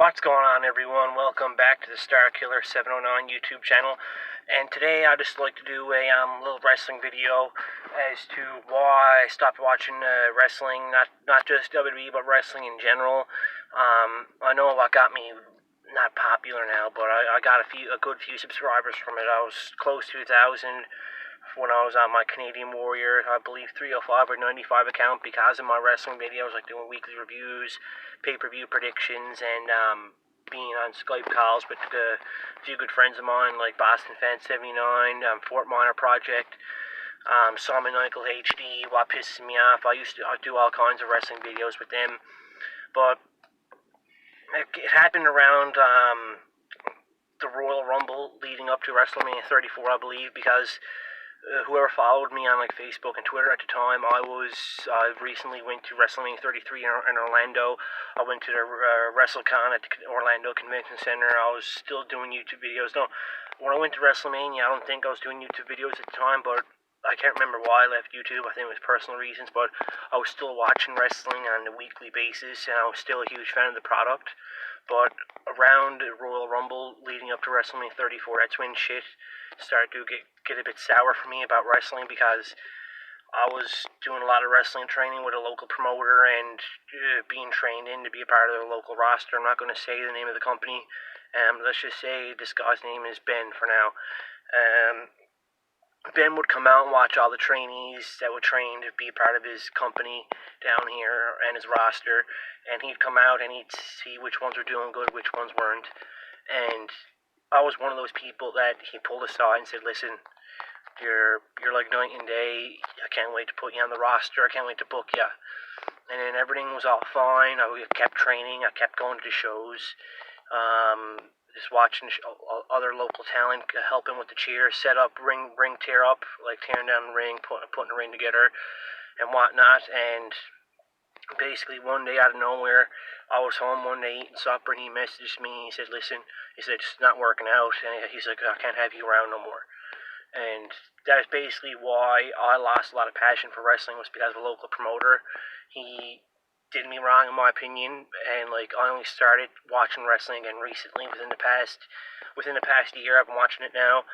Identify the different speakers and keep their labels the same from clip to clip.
Speaker 1: What's going on, everyone? Welcome back to the Starkiller 709 YouTube channel. And today I'd just like to do a little wrestling video as to why I stopped watching wrestling, not just WWE, but wrestling in general. I know what got me not popular now, but I got a good few subscribers from it. I was close to 1,000 when I was on my Canadian Warrior, I believe 305 or 95 account, because of my wrestling videos, like doing weekly reviews, pay-per-view predictions, and being on Skype calls with a few good friends of mine, like Boston Fan 79, Fort Minor Project, Simon Michael HD. What pisses me off, I do all kinds of wrestling videos with them, but it happened around the Royal Rumble leading up to WrestleMania 34, I believe, because whoever followed me on like Facebook and Twitter at the time, I recently went to WrestleMania 33 in Orlando. I went to the WrestleCon at the Orlando Convention Center. I was still doing YouTube videos. No, when I went to WrestleMania, I don't think I was doing YouTube videos at the time, but I can't remember why I left YouTube. I think it was personal reasons, but I was still watching wrestling on a weekly basis, and I was still a huge fan of the product. But around Royal Rumble leading up to WrestleMania 34, that's when shit started to get a bit sour for me about wrestling, because I was doing a lot of wrestling training with a local promoter and being trained in to be a part of their local roster. I'm not going to say the name of the company. Let's just say this guy's name is Ben for now. Ben would come out and watch all the trainees that were trained to be a part of his company down here and his roster, and he'd come out and he'd see which ones were doing good, which ones weren't. And I was one of those people that he pulled aside and said, "Listen, you're like night and day. I can't wait to put you on the roster. I can't wait to book you." And then everything was all fine. I kept training. I kept going to the shows. Just watching other local talent, helping with the cheer, set up, ring tear up, like tearing down the ring, putting the ring together, and whatnot. And basically one day out of nowhere, I was home one day eating supper, and he messaged me. He said, "Listen," he said, "it's not working out." And he's like, "I can't have you around no more." And that's basically why I lost a lot of passion for wrestling, was because of a local promoter. He did me wrong, in my opinion, and like I only started watching wrestling again recently, within the past year. I've been watching it now,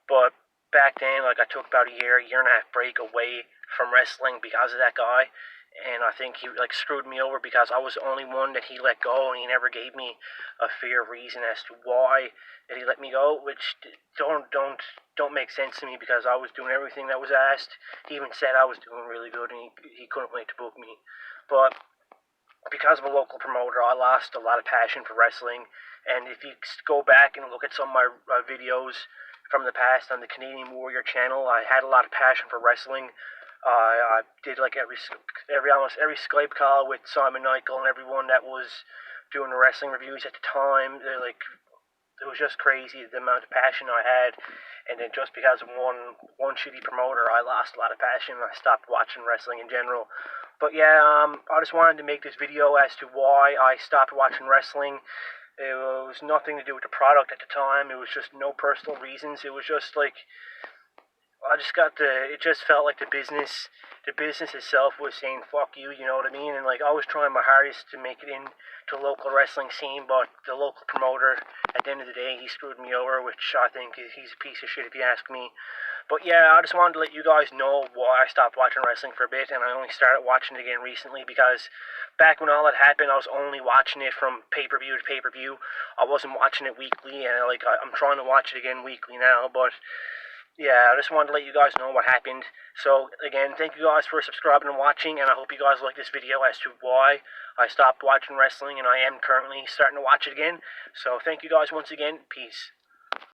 Speaker 1: but back then, like, I took about a year and a half break away from wrestling because of that guy. And I think he like screwed me over, because I was the only one that he let go, and he never gave me a fair reason as to why that he let me go, which don't make sense to me, because I was doing everything that was asked. He even said I was doing really good, and he couldn't wait to book me. But because of a local promoter, I lost a lot of passion for wrestling. And if you go back and look at some of my videos from the past on the Canadian Warrior channel, I had a lot of passion for wrestling. I did like almost every Skype call with Simon Michael and everyone that was doing the wrestling reviews at the time. It was just crazy, the amount of passion I had. And then just because of one shitty promoter, I lost a lot of passion, and I stopped watching wrestling in general. But yeah, I just wanted to make this video as to why I stopped watching wrestling. It was nothing to do with the product at the time. It was just no personal reasons. It was just like, it just felt like the business itself was saying fuck you, you know what I mean? And like, I was trying my hardest to make it in to the local wrestling scene, but the local promoter, at the end of the day, he screwed me over, which I think he's a piece of shit if you ask me. But yeah, I just wanted to let you guys know why I stopped watching wrestling for a bit, and I only started watching it again recently, because back when all that happened, I was only watching it from pay-per-view to pay-per-view. I wasn't watching it weekly, and I'm trying to watch it again weekly now, but yeah, I just wanted to let you guys know what happened. So, again, thank you guys for subscribing and watching, and I hope you guys like this video as to why I stopped watching wrestling, and I am currently starting to watch it again. So, thank you guys once again. Peace.